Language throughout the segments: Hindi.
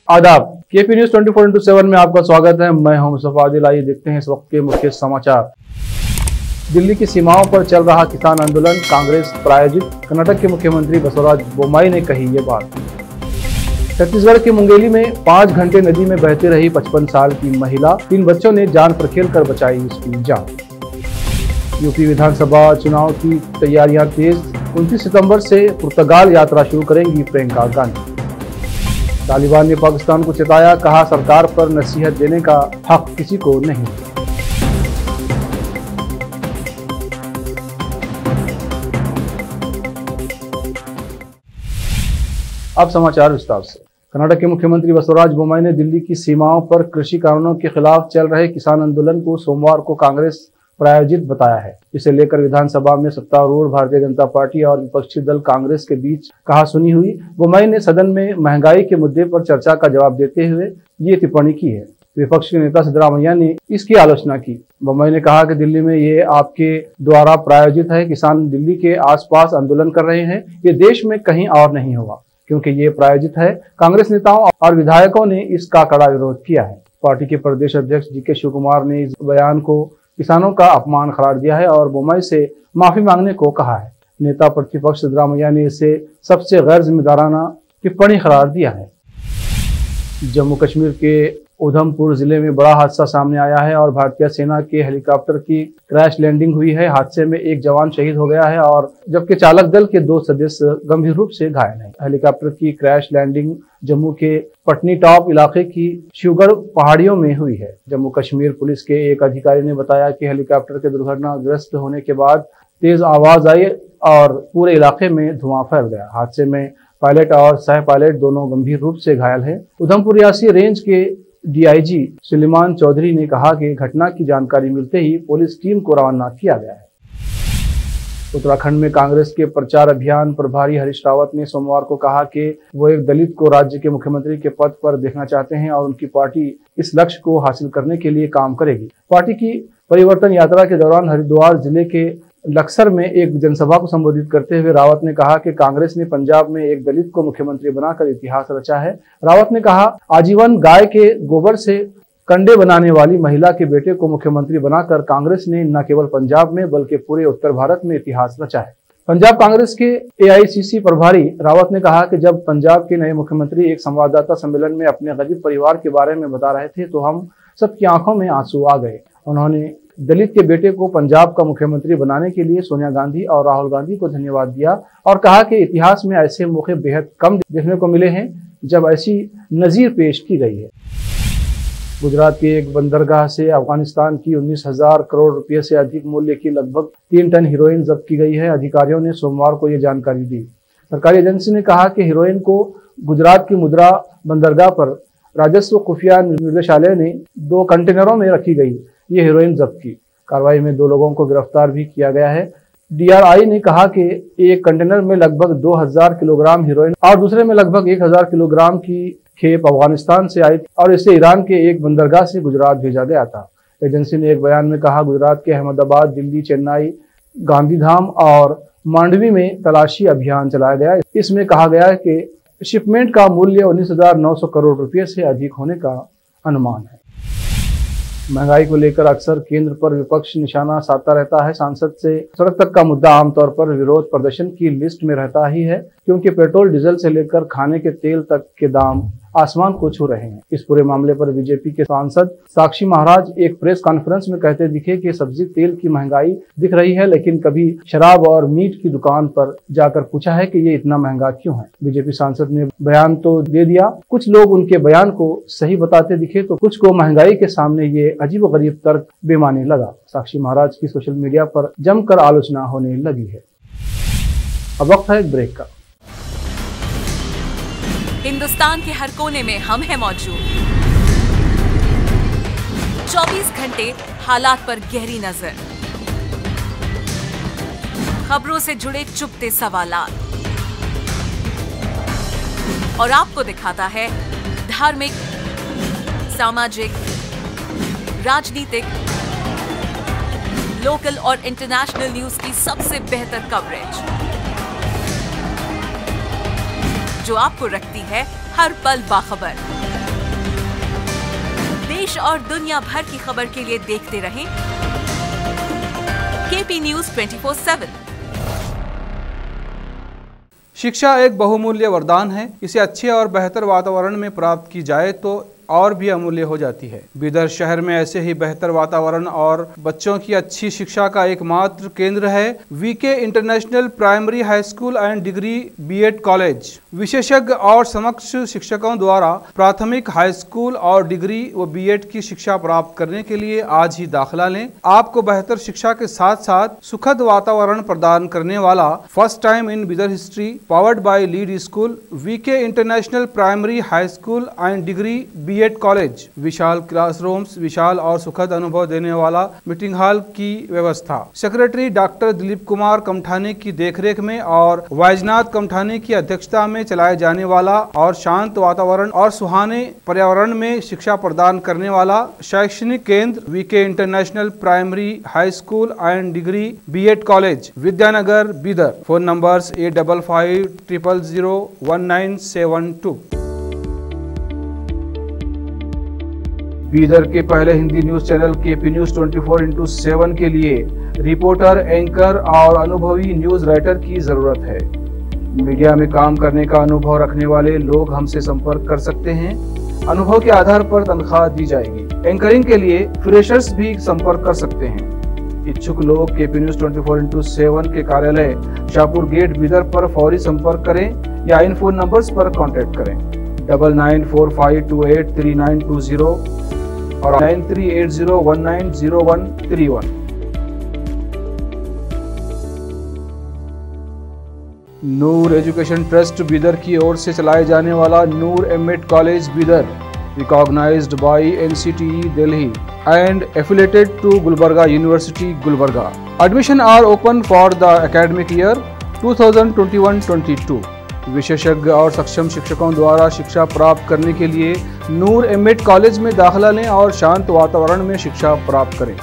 आदाब। केपी न्यूज 24/7 में आपका स्वागत है। मैं हूं मुस्तफा आदिल। आइए देखते हैं इस वक्त के मुख्य समाचार। दिल्ली की सीमाओं पर चल रहा किसान आंदोलन कांग्रेस प्रायोजित। कर्नाटक के मुख्यमंत्री बसवराज बोम्मई ने कही ये बात। छत्तीसगढ़ के मुंगेली में 5 घंटे नदी में बहती रही 55 साल की महिला। 3 बच्चों ने जान पर खेलकर बचाई उसकी जान। यूपी विधानसभा चुनाव की तैयारियां तेज। 29 सितंबर से पुर्तगाल यात्रा शुरू करेंगी प्रियंका गांधी। तालिबान ने पाकिस्तान को चेताया, कहा सरकार पर नसीहत देने का हक किसी को नहीं। अब समाचार विस्तार से। कर्नाटक के मुख्यमंत्री बसवराज बोम्मई ने दिल्ली की सीमाओं पर कृषि कानूनों के खिलाफ चल रहे किसान आंदोलन को सोमवार को कांग्रेस प्रायोजित बताया है। इसे लेकर विधानसभा में सत्तारूढ़ भारतीय जनता पार्टी और विपक्षी दल कांग्रेस के बीच कहासुनी हुई। बोम्मई ने सदन में महंगाई के मुद्दे पर चर्चा का जवाब देते हुए ये टिप्पणी की है। विपक्ष के नेता सिद्धरामैया ने इसकी आलोचना की। बोम्मई ने कहा कि दिल्ली में ये आपके द्वारा प्रायोजित है। किसान दिल्ली के आसपास आंदोलन कर रहे हैं, ये देश में कहीं और नहीं होगा क्योंकि ये प्रायोजित है। कांग्रेस नेताओं और विधायकों ने इसका कड़ा विरोध किया है। पार्टी के प्रदेश अध्यक्ष जी के शिवकुमार ने इस बयान को किसानों का अपमान करार दिया है और बोम्मई से माफी मांगने को कहा है। नेता प्रतिपक्ष सिद्धरामैया ने इसे सबसे गैर जिम्मेदाराना टिप्पणी करार दिया है। जम्मू कश्मीर के उधमपुर जिले में बड़ा हादसा सामने आया है और भारतीय सेना के हेलीकॉप्टर की क्रैश लैंडिंग हुई है। हादसे में एक जवान शहीद हो गया है और जबकि चालक दल के 2 सदस्य गंभीर रूप से घायल हैं। हेलीकॉप्टर की क्रैश लैंडिंग जम्मू के पटनी टॉप इलाके की शिवगढ़ पहाड़ियों में हुई है। जम्मू कश्मीर पुलिस के एक अधिकारी ने बताया कि हेलीकॉप्टर के दुर्घटनाग्रस्त होने के बाद तेज आवाज आई और पूरे इलाके में धुआं फैल गया। हादसे में पायलट और सह पायलट दोनों गंभीर रूप से घायल हैं। उधमपुर रियासी रेंज के डीआईजी सुलेमान चौधरी ने कहा कि घटना की जानकारी मिलते ही पुलिस टीम को रवाना किया गया है। उत्तराखंड में कांग्रेस के प्रचार अभियान प्रभारी हरीश रावत ने सोमवार को कहा कि वो एक दलित को राज्य के मुख्यमंत्री के पद पर देखना चाहते हैं और उनकी पार्टी इस लक्ष्य को हासिल करने के लिए काम करेगी। पार्टी की परिवर्तन यात्रा के दौरान हरिद्वार जिले के लक्सर में एक जनसभा को संबोधित करते हुए रावत ने कहा कि कांग्रेस ने पंजाब में एक दलित को मुख्यमंत्री बनाकर इतिहास रचा है। रावत ने कहा, आजीवन गाय के गोबर से कंडे बनाने वाली महिला के बेटे को मुख्यमंत्री बनाकर कांग्रेस ने न केवल पंजाब में बल्कि पूरे उत्तर भारत में इतिहास रचा है। पंजाब कांग्रेस के एआईसीसी प्रभारी रावत ने कहा कि जब पंजाब के नए मुख्यमंत्री एक संवाददाता सम्मेलन में अपने गरीब परिवार के बारे में बता रहे थे तो हम सबकी आंखों में आंसू आ गए। उन्होंने दलित के बेटे को पंजाब का मुख्यमंत्री बनाने के लिए सोनिया गांधी और राहुल गांधी को धन्यवाद दिया और कहा कि इतिहास में ऐसे मौके बेहद कम देखने को मिले हैं जब ऐसी नजीर पेश की गई है। गुजरात की एक बंदरगाह से अफगानिस्तान की 19,000 करोड़ रुपए से अधिक मूल्य की लगभग 3 टन हीरोइन जब्त की गई है। अधिकारियों ने सोमवार को यह जानकारी दी। सरकारी एजेंसी ने कहा कि हीरोइन को गुजरात की मुद्रा बंदरगाह पर राजस्व खुफिया निदेशालय ने 2 कंटेनरों में रखी गई ये हीरोइन जब्त की। कार्रवाई में 2 लोगों को गिरफ्तार भी किया गया है। डीआरआई ने कहा कि एक कंटेनर में लगभग 2000 किलोग्राम हीरोइन और दूसरे में लगभग 1000 किलोग्राम की खेप अफगानिस्तान से आई और इसे ईरान के एक बंदरगाह से गुजरात भेजा गया था। एजेंसी ने एक बयान में कहा, गुजरात के अहमदाबाद, दिल्ली, चेन्नई, गांधीधाम और मांडवी में तलाशी अभियान चलाया गया। इसमें कहा गया है कि शिपमेंट का मूल्य 19,900 करोड़ रुपये से अधिक होने का अनुमान है। महंगाई को लेकर अक्सर केंद्र पर विपक्ष निशाना साधता रहता है। सांसद से सड़क तक का मुद्दा आमतौर पर विरोध प्रदर्शन की लिस्ट में रहता ही है क्योंकि पेट्रोल, डीजल से लेकर खाने के तेल तक के दाम आसमान को छू रहे हैं। इस पूरे मामले पर बीजेपी के सांसद साक्षी महाराज एक प्रेस कॉन्फ्रेंस में कहते दिखे कि सब्जी तेल की महंगाई दिख रही है, लेकिन कभी शराब और मीट की दुकान पर जाकर पूछा है कि ये इतना महंगा क्यों है। बीजेपी सांसद ने बयान तो दे दिया, कुछ लोग उनके बयान को सही बताते दिखे तो कुछ को महंगाई के सामने ये अजीबोगरीब तर्क बेमानी लगा। साक्षी महाराज की सोशल मीडिया पर जमकर आलोचना होने लगी है। अब वक्त है एक ब्रेक का। हिंदुस्तान के हर कोने में हम हैं मौजूद। 24 घंटे हालात पर गहरी नजर, खबरों से जुड़े चुपते सवालात और आपको दिखाता है धार्मिक, सामाजिक, राजनीतिक, लोकल और इंटरनेशनल न्यूज की सबसे बेहतर कवरेज जो आपको रखती है हर पल बाखबर। देश और दुनिया भर की खबर के लिए देखते रहें केपी न्यूज 24/7। शिक्षा एक बहुमूल्य वरदान है। इसे अच्छे और बेहतर वातावरण में प्राप्त की जाए तो और भी अमूल्य हो जाती है। बीदर शहर में ऐसे ही बेहतर वातावरण और बच्चों की अच्छी शिक्षा का एकमात्र केंद्र है VK international primary high school and degree BEd college. विशेषज्ञ और समक्ष शिक्षकों द्वारा प्राथमिक, हाई स्कूल और डिग्री व बीएड की शिक्षा प्राप्त करने के लिए आज ही दाखिला लें। आपको बेहतर शिक्षा के साथ साथ सुखद वातावरण प्रदान करने वाला first time in Bidar history powered by lead school VK international primary high school and degree BEd college. विशाल क्लासरूम्स, विशाल और सुखद अनुभव देने वाला मीटिंग हॉल की व्यवस्था। सेक्रेटरी डॉक्टर दिलीप कुमार कमठाने की देखरेख में और वैजनाथ कमठाने की अध्यक्षता में चलाए जाने वाला और शांत वातावरण और सुहाने पर्यावरण में शिक्षा प्रदान करने वाला शैक्षणिक केंद्र VK international primary high school and degree BEd college, Vidyanagar, Bidar. Phone numbers 8550001972। Bidar के पहले Hindi news channel KP news 24/7 के लिए रिपोर्टर, एंकर और अनुभवी न्यूज राइटर की जरूरत है। मीडिया में काम करने का अनुभव रखने वाले लोग हमसे संपर्क कर सकते हैं। अनुभव के आधार पर तनख्वाह दी जाएगी। एंकरिंग के लिए फ्रेशर्स भी संपर्क कर सकते हैं। इच्छुक लोग केपी न्यूज 24/7 के कार्यालय शाहपुर गेट बीदर पर फौरी संपर्क करें या इन फोन नंबर्स पर कॉन्टेक्ट करें 9945283920 और 9380190131। नूर एजुकेशन ट्रस्ट बीदर की ओर से चलाए जाने वाला Noor MEd college Bidar, recognised by NCTE Delhi and affiliated to Gulbarga University, Gulbarga. Admission are open for the academic year 2021-22. विशेषज्ञ और सक्षम शिक्षकों द्वारा शिक्षा प्राप्त करने के लिए नूर एमएड कॉलेज में दाखिला लें और शांत वातावरण में शिक्षा प्राप्त करें।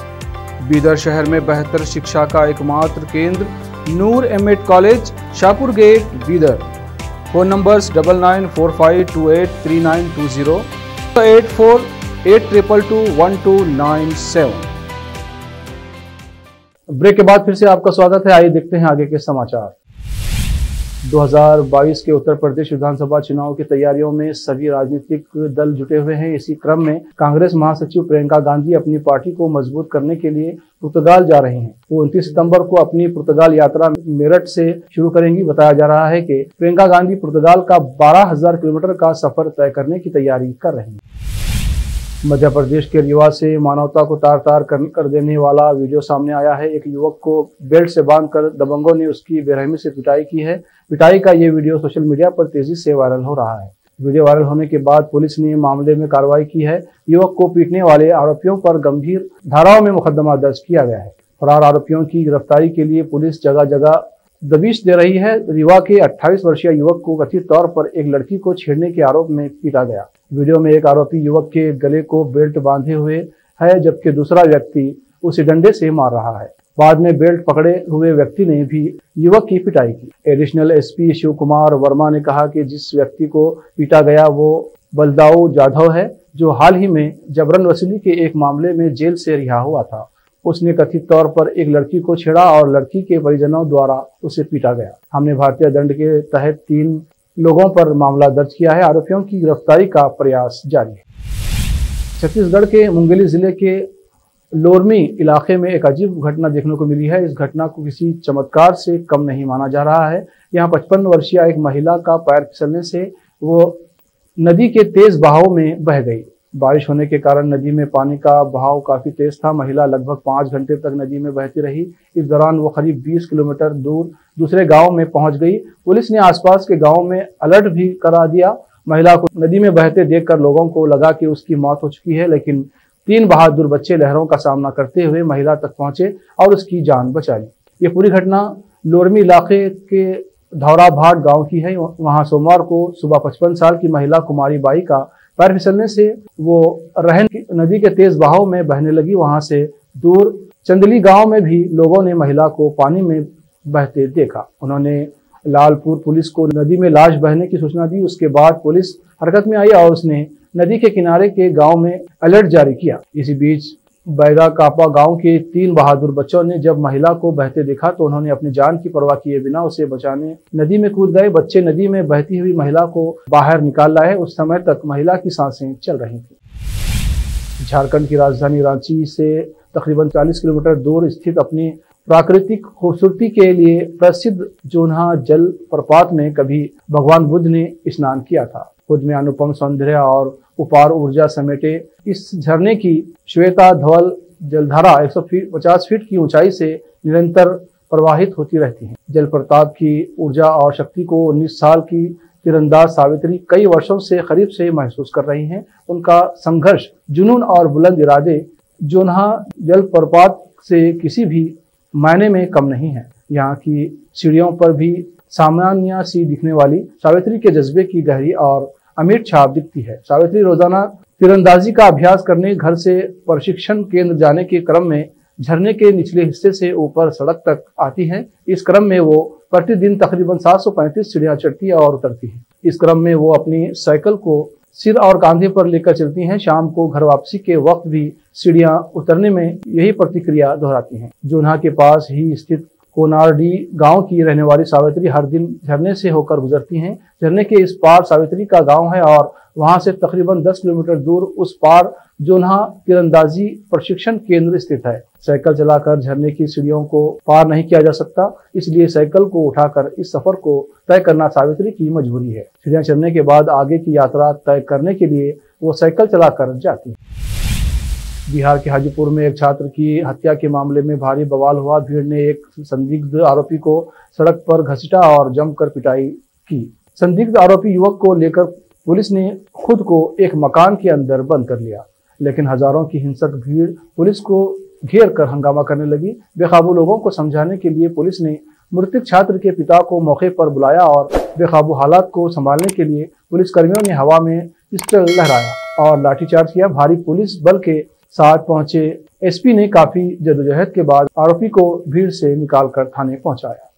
बीदर शहर में बेहतर शिक्षा का एकमात्र केंद्र Noor MEd college, Shahpur gate, Bidar. Phone numbers 9945283920 8482221297। Break के बाद फिर से आपका स्वागत है। आइए देखते हैं आगे के समाचार। 2022 के उत्तर प्रदेश विधानसभा चुनाव की तैयारियों में सभी राजनीतिक दल जुटे हुए हैं। इसी क्रम में कांग्रेस महासचिव प्रियंका गांधी अपनी पार्टी को मजबूत करने के लिए पुर्तगाल जा रही हैं। वो 29 सितंबर को अपनी पुर्तगाल यात्रा मेरठ से शुरू करेंगी। बताया जा रहा है कि प्रियंका गांधी पुर्तगाल का 12,000 किलोमीटर का सफर तय करने की तैयारी कर रही हैं। मध्य प्रदेश के रीवा से मानवता को तार तार कर देने वाला वीडियो सामने आया है। एक युवक को बेल्ट से बांधकर दबंगों ने उसकी बेरहमी से पिटाई की है। पिटाई का ये वीडियो सोशल मीडिया पर तेजी से वायरल हो रहा है। वीडियो वायरल होने के बाद पुलिस ने मामले में कार्रवाई की है। युवक को पीटने वाले आरोपियों पर गंभीर धाराओं में मुकदमा दर्ज किया गया है। फरार आरोपियों की गिरफ्तारी के लिए पुलिस जगह जगह दबिश दे रही है। रीवा के 28 वर्षीय युवक को कथित तौर पर एक लड़की को छेड़ने के आरोप में पीटा गया। वीडियो में एक आरोपी युवक के गले को बेल्ट बांधे हुए है, जबकि दूसरा व्यक्ति उसे डंडे से मार रहा है। बाद में बेल्ट पकड़े हुए व्यक्ति ने भी युवक की पिटाई की। एडिशनल एसपी शिव कुमार वर्मा ने कहा कि जिस व्यक्ति को पीटा गया वो बलदाऊ जाधव है, जो हाल ही में जबरन वसूली के एक मामले में जेल से रिहा हुआ था। उसने कथित तौर पर एक लड़की को छेड़ा और लड़की के परिजनों द्वारा उसे पीटा गया। हमने भारतीय दंड के तहत 3 लोगों पर मामला दर्ज किया है। आरोपियों की गिरफ्तारी का प्रयास जारी है। छत्तीसगढ़ के मुंगेली जिले के लोरमी इलाके में एक अजीब घटना देखने को मिली है। इस घटना को किसी चमत्कार से कम नहीं माना जा रहा है। यहाँ 55 वर्षीय एक महिला का पैर फिसलने से वो नदी के तेज बहाव में बह गई। बारिश होने के कारण नदी में पानी का बहाव काफी तेज था। महिला लगभग 5 घंटे तक नदी में बहती रही। इस दौरान वो करीब 20 किलोमीटर दूर दूसरे गांव में पहुंच गई। पुलिस ने आसपास के गांव में अलर्ट भी करा दिया। महिला को नदी में बहते देखकर लोगों को लगा कि उसकी मौत हो चुकी है, लेकिन 3 बहादुर बच्चे लहरों का सामना करते हुए महिला तक पहुंचे और उसकी जान बचा ली। ये पूरी घटना लोरमी इलाके के धौराभाट गाँव की है। वहाँ सोमवार को सुबह 55 साल की महिला कुमारी बाई का पैर फिसलने से वो रहन नदी के तेज बहाव में बहने लगी। वहां से दूर चंदली गांव में भी लोगों ने महिला को पानी में बहते देखा। उन्होंने लालपुर पुलिस को नदी में लाश बहने की सूचना दी। उसके बाद पुलिस हरकत में आई और उसने नदी के किनारे के गांव में अलर्ट जारी किया। इसी बीच बैगा कापा गांव के 3 बहादुर बच्चों ने जब महिला को बहते देखा तो उन्होंने अपनी जान की परवाह किए बिना उसे बचाने नदी में कूद गए। बच्चे नदी में बहती हुई महिला को बाहर निकाल लाए। उस समय तक महिला की सांसें चल रही थी। झारखंड की राजधानी रांची से तकरीबन 40 किलोमीटर दूर स्थित अपनी प्राकृतिक खूबसूरती के लिए प्रसिद्ध जोन्हा जल प्रपात में कभी भगवान बुद्ध ने स्नान किया था। खुद में अनुपम सौंदर्य और उपार ऊर्जा समेटे इस झरने की श्वेता धवल जलधारा 150 फीट की ऊंचाई से निरंतर प्रवाहित होती रहती है। जल प्रताप की ऊर्जा और शक्ति को 19 साल की तीरंदाज सावित्री कई वर्षों से करीब से महसूस कर रही हैं। उनका संघर्ष, जुनून और बुलंद इरादे जोन्हा जलप्रपात से किसी भी मायने में कम नहीं है। यहाँ की सीढ़ियों पर भी सामान्य सी दिखने वाली सावित्री के जज्बे की गहरी और अमिट छाप दिखती है। सावित्री रोजाना तीरंदाजी का अभ्यास करने घर से प्रशिक्षण केंद्र जाने के क्रम में झरने के निचले हिस्से से ऊपर सड़क तक आती है। इस क्रम में वो प्रतिदिन तकरीबन 735 सीढ़ियां चढ़ती है और उतरती है। इस क्रम में वो अपनी साइकिल को सिर और कांधे पर लेकर चलती हैं। शाम को घर वापसी के वक्त भी सीढ़ियां उतरने में यही प्रतिक्रिया दोहराती हैं। जोन्हा के पास ही स्थित कोनारडी गांव की रहने वाली सावित्री हर दिन झरने से होकर गुजरती हैं। झरने के इस पार सावित्री का गांव है और वहां से तकरीबन 10 किलोमीटर दूर उस पार जोन्हा तीरंदाजी प्रशिक्षण केंद्र स्थित है। साइकिल चलाकर झरने की सीढ़ियों को पार नहीं किया जा सकता, इसलिए साइकिल को उठाकर इस सफर को तय करना सावित्री की मजबूरी है। सीढ़ियां चढ़ने के बाद आगे की यात्रा तय करने के लिए वो साइकिल चलाकर जाती है। बिहार के हाजीपुर में एक छात्र की हत्या के मामले में भारी बवाल हुआ। भीड़ ने एक संदिग्ध आरोपी को सड़क पर घसीटा और जमकर पिटाई की। संदिग्ध आरोपी युवक को लेकर पुलिस ने खुद को एक मकान के अंदर बंद कर लिया, लेकिन हजारों की हिंसक भीड़ पुलिस को घेर कर हंगामा करने लगी। बेकाबू लोगों को समझाने के लिए पुलिस ने मृतक छात्र के पिता को मौके पर बुलाया और बेकाबू हालात को संभालने के लिए पुलिसकर्मियों ने हवा में पिस्टल लहराया और लाठीचार्ज किया। भारी पुलिस बल के साथ पहुंचे एसपी ने काफी जद्दोजहद के बाद आरोपी को भीड़ से निकालकर थाने पहुंचाया।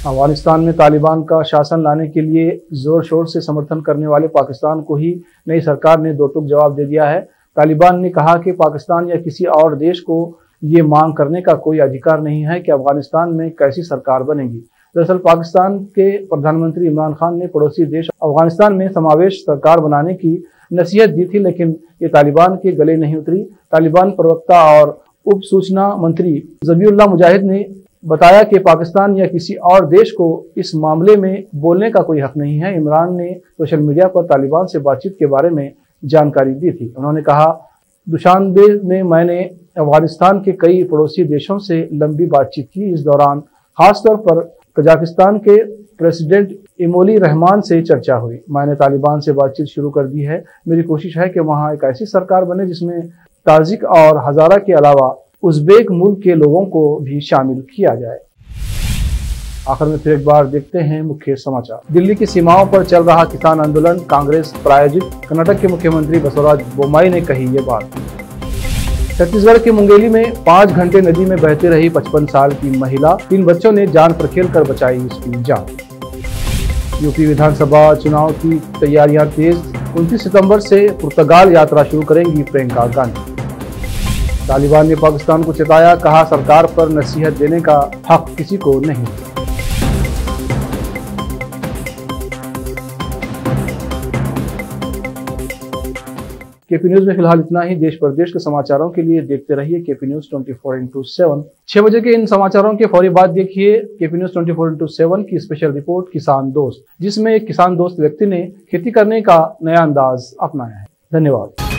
अफगानिस्तान में तालिबान का शासन लाने के लिए जोर शोर से समर्थन करने वाले पाकिस्तान को ही नई सरकार ने दो टूक जवाब दे दिया है। तालिबान ने कहा कि पाकिस्तान या किसी और देश को ये मांग करने का कोई अधिकार नहीं है कि अफगानिस्तान में कैसी सरकार बनेगी। दरअसल पाकिस्तान के प्रधानमंत्री इमरान खान ने पड़ोसी देश अफगानिस्तान में समावेश सरकार बनाने की नसीहत दी थी, लेकिन ये तालिबान के गले नहीं उतरी। तालिबान प्रवक्ता और उप सूचना मंत्री ज़बीउल्लाह मुजाहिद ने बताया कि पाकिस्तान या किसी और देश को इस मामले में बोलने का कोई हक नहीं है। इमरान ने सोशल मीडिया पर तालिबान से बातचीत के बारे में जानकारी दी थी। उन्होंने कहा, दुशानबे में मैंने अफगानिस्तान के कई पड़ोसी देशों से लंबी बातचीत की। इस दौरान खासतौर पर कजाकिस्तान के प्रेसिडेंट इमोली रहमान से चर्चा हुई। मैंने तालिबान से बातचीत शुरू कर दी है। मेरी कोशिश है कि वहाँ एक ऐसी सरकार बने जिसमें ताजिक और हज़ारा के अलावा उज़्बेक मुल्क के लोगों को भी शामिल किया जाए। आखिर में फिर एक बार देखते हैं मुख्य समाचार। दिल्ली की सीमाओं पर चल रहा किसान आंदोलन कांग्रेस प्रायोजित। कर्नाटक के मुख्यमंत्री बसवराज बोम्मई ने कही ये बात। छत्तीसगढ़ के मुंगेली में 5 घंटे नदी में बहती रही 55 साल की महिला, 3 बच्चों ने जान पर खेलकर बचाई उसकी जान। यूपी विधानसभा चुनाव की तैयारियां तेज। 29 सितंबर से पुर्तगाल यात्रा शुरू करेंगी प्रियंका गांधी। तालिबान ने पाकिस्तान को चेताया, कहा सरकार पर नसीहत देने का हक किसी को नहीं। केपी न्यूज में फिलहाल इतना ही। देश प्रदेश के समाचारों के लिए देखते रहिए केपी न्यूज 24/7। 6 बजे के इन समाचारों के फौरी बाद देखिए केपी न्यूज 24/7 की स्पेशल रिपोर्ट किसान दोस्त, जिसमें एक किसान दोस्त व्यक्ति ने खेती करने का नया अंदाज अपनाया है। धन्यवाद।